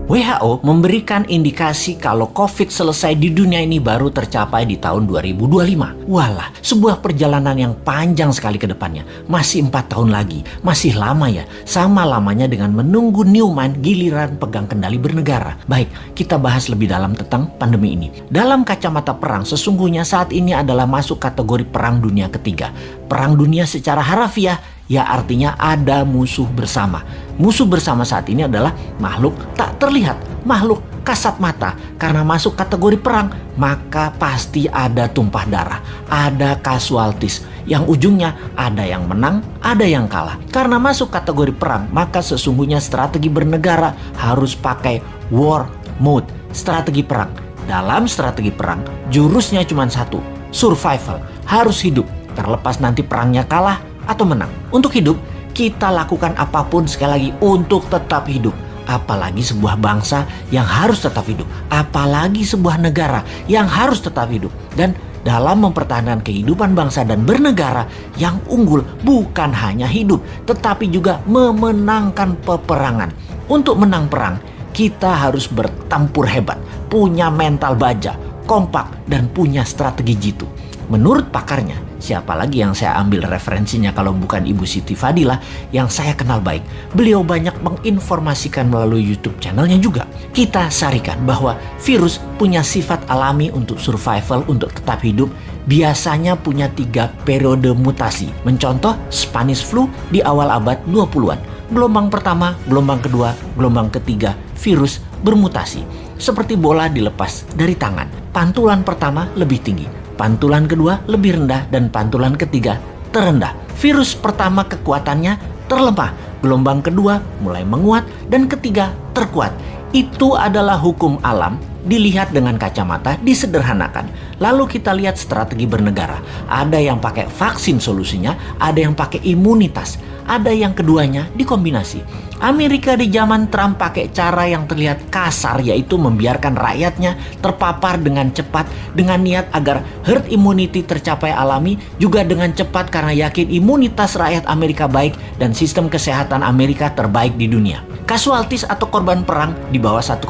WHO memberikan indikasi kalau COVID selesai di dunia ini baru tercapai di tahun 2025. Walah, sebuah perjalanan yang panjang sekali ke depannya. Masih 4 tahun lagi, masih lama ya. Sama lamanya dengan menunggu Newman giliran pegang kendali bernegara. Baik, kita bahas lebih dalam tentang pandemi ini. Dalam kacamata perang, sesungguhnya saat ini adalah masuk kategori perang dunia ketiga. Perang dunia secara harafiah, ya artinya ada musuh bersama. Musuh bersama saat ini adalah makhluk tak terlihat, makhluk kasat mata. Karena masuk kategori perang, maka pasti ada tumpah darah, ada casualties. Yang ujungnya ada yang menang, ada yang kalah. Karena masuk kategori perang, maka sesungguhnya strategi bernegara harus pakai war mode, strategi perang. Dalam strategi perang, jurusnya cuma satu, survival, harus hidup. Terlepas nanti perangnya kalah atau menang. Untuk hidup, kita lakukan apapun sekali lagi untuk tetap hidup. Apalagi sebuah bangsa yang harus tetap hidup. Apalagi sebuah negara yang harus tetap hidup. Dan dalam mempertahankan kehidupan bangsa dan bernegara, yang unggul bukan hanya hidup, tetapi juga memenangkan peperangan. Untuk menang perang, kita harus bertempur hebat, punya mental baja, kompak, dan punya strategi jitu. Menurut pakarnya, siapa lagi yang saya ambil referensinya kalau bukan Ibu Siti Fadilah yang saya kenal baik. Beliau banyak menginformasikan melalui YouTube channelnya juga. Kita sarikan bahwa virus punya sifat alami untuk survival, untuk tetap hidup. Biasanya punya 3 periode mutasi. Mencontoh Spanish flu di awal abad 20-an. Gelombang pertama, gelombang kedua, gelombang ketiga, virus bermutasi. Seperti bola dilepas dari tangan. Pantulan pertama lebih tinggi, pantulan kedua lebih rendah, dan pantulan ketiga terendah. Virus pertama kekuatannya terlemah, gelombang kedua mulai menguat, dan ketiga terkuat. Itu adalah hukum alam, dilihat dengan kacamata, disederhanakan. Lalu kita lihat strategi bernegara. Ada yang pakai vaksin solusinya, ada yang pakai imunitas, ada yang keduanya dikombinasi. Amerika di zaman Trump pakai cara yang terlihat kasar, yaitu membiarkan rakyatnya terpapar dengan cepat dengan niat agar herd immunity tercapai alami, juga dengan cepat karena yakin imunitas rakyat Amerika baik dan sistem kesehatan Amerika terbaik di dunia. Casualties atau korban perang di bawah 1,5%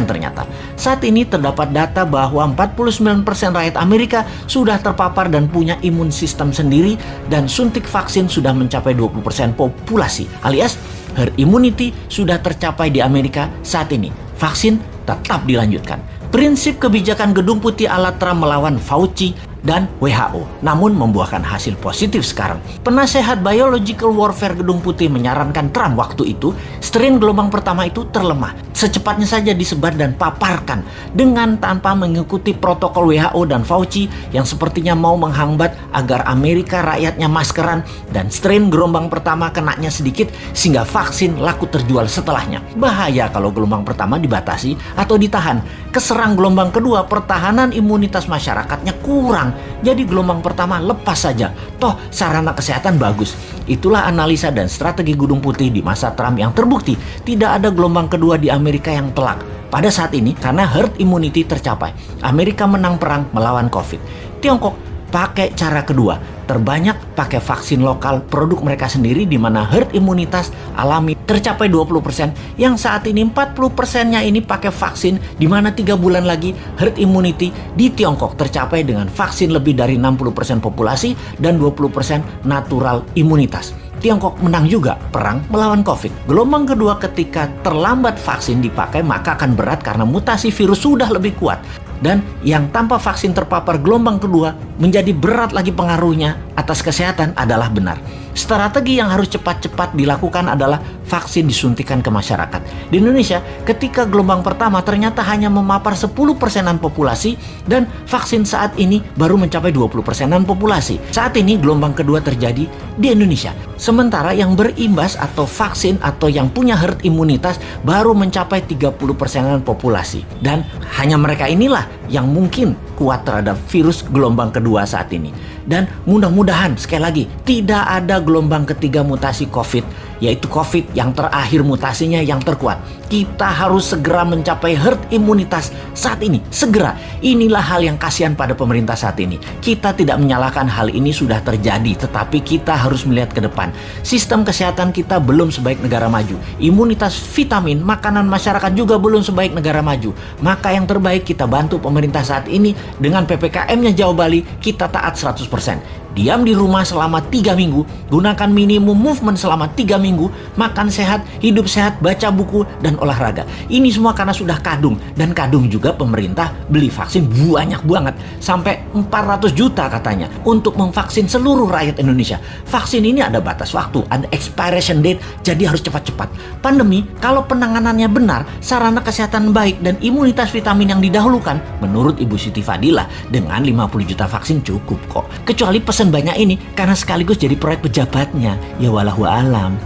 ternyata. Saat ini terdapat data bahwa 49% rakyat Amerika sudah terpapar dan punya imun sistem sendiri, dan suntik vaksin sudah mencapai 20% populasi, alias herd immunity sudah tercapai di Amerika saat ini. Vaksin tetap dilanjutkan. Prinsip kebijakan Gedung Putih ala Trump melawan Fauci dan WHO, namun membuahkan hasil positif sekarang. Penasehat Biological Warfare Gedung Putih menyarankan Trump waktu itu, strain gelombang pertama itu terlemah. Secepatnya saja disebar dan paparkan dengan tanpa mengikuti protokol WHO dan Fauci yang sepertinya mau menghambat agar Amerika rakyatnya maskeran, dan strain gelombang pertama kenanya sedikit sehingga vaksin laku terjual setelahnya. Bahaya kalau gelombang pertama dibatasi atau ditahan. Keserang gelombang kedua, pertahanan imunitas masyarakatnya kurang. Jadi gelombang pertama lepas saja. Toh sarana kesehatan bagus. Itulah analisa dan strategi Gedung Putih di masa Trump yang terbukti tidak ada gelombang kedua di Amerika yang telak. Pada saat ini karena herd immunity tercapai, Amerika menang perang melawan COVID. Tiongkok pakai cara kedua, terbanyak pakai vaksin lokal produk mereka sendiri, di mana herd imunitas alami tercapai 20%, yang saat ini 40%-nya ini pakai vaksin, di mana 3 bulan lagi herd immunity di Tiongkok tercapai dengan vaksin lebih dari 60% populasi dan 20% natural imunitas. Tiongkok menang juga perang melawan COVID. Gelombang kedua ketika terlambat vaksin dipakai, maka akan berat karena mutasi virus sudah lebih kuat. Dan yang tanpa vaksin terpapar gelombang kedua menjadi berat lagi pengaruhnya atas kesehatan adalah benar. Strategi yang harus cepat-cepat dilakukan adalah vaksin disuntikan ke masyarakat. Di Indonesia, ketika gelombang pertama ternyata hanya memapar 10%-an populasi, dan vaksin saat ini baru mencapai 20%-an populasi. Saat ini gelombang kedua terjadi di Indonesia. Sementara yang berimbas atau vaksin atau yang punya herd imunitas baru mencapai 30%-an populasi. Dan hanya mereka inilah yang mungkin kuat terhadap virus gelombang kedua saat ini. Dan mudah-mudahan sekali lagi tidak ada gelombang ketiga mutasi COVID, yaitu COVID yang terakhir mutasinya yang terkuat. Kita harus segera mencapai herd imunitas saat ini, segera. Inilah hal yang kasihan pada pemerintah saat ini. Kita tidak menyalahkan hal ini sudah terjadi, tetapi kita harus melihat ke depan. Sistem kesehatan kita belum sebaik negara maju. Imunitas vitamin, makanan masyarakat juga belum sebaik negara maju. Maka yang terbaik kita bantu pemerintah saat ini dengan PPKM-nya Jawa Bali, kita taat 100%. Diam di rumah selama 3 minggu, gunakan minimum movement selama 3 minggu, makan sehat, hidup sehat, baca buku, dan olahraga. Ini semua karena sudah kadung, dan kadung juga pemerintah beli vaksin banyak banget, sampai 400 juta katanya, untuk memvaksin seluruh rakyat Indonesia. Vaksin ini ada batas waktu, ada expiration date, jadi harus cepat-cepat. Pandemi, kalau penanganannya benar, sarana kesehatan baik, dan imunitas vitamin yang didahulukan, menurut Ibu Siti Fadilah, dengan 50 juta vaksin cukup kok. Kecuali pesan banyak ini karena sekaligus jadi proyek pejabatnya. Ya walahu alam.